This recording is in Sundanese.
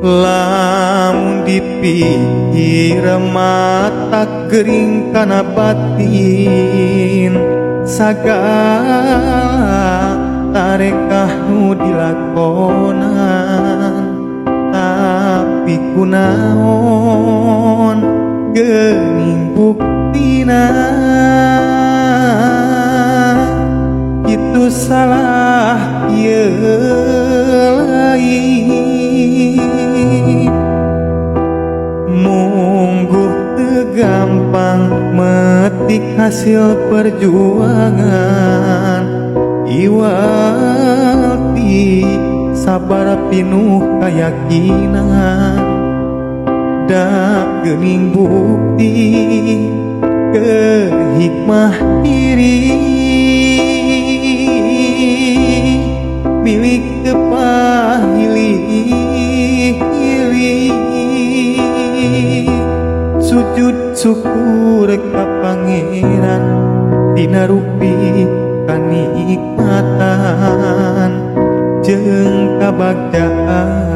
Lamun dipikir mata gering kana batin, sagala tarekah nu dilakonan, tapi kunaon geuning buktina itu salah ieu lain. Mungguh teu gampang metik hasil perjuangan, iwati sabar pinuh keyakinan, da geuning bukti ke hikmah diri milik tepahili-hili. Sujud syukur ka Pangeran dina rupi kanikmatan jeung kabagjaan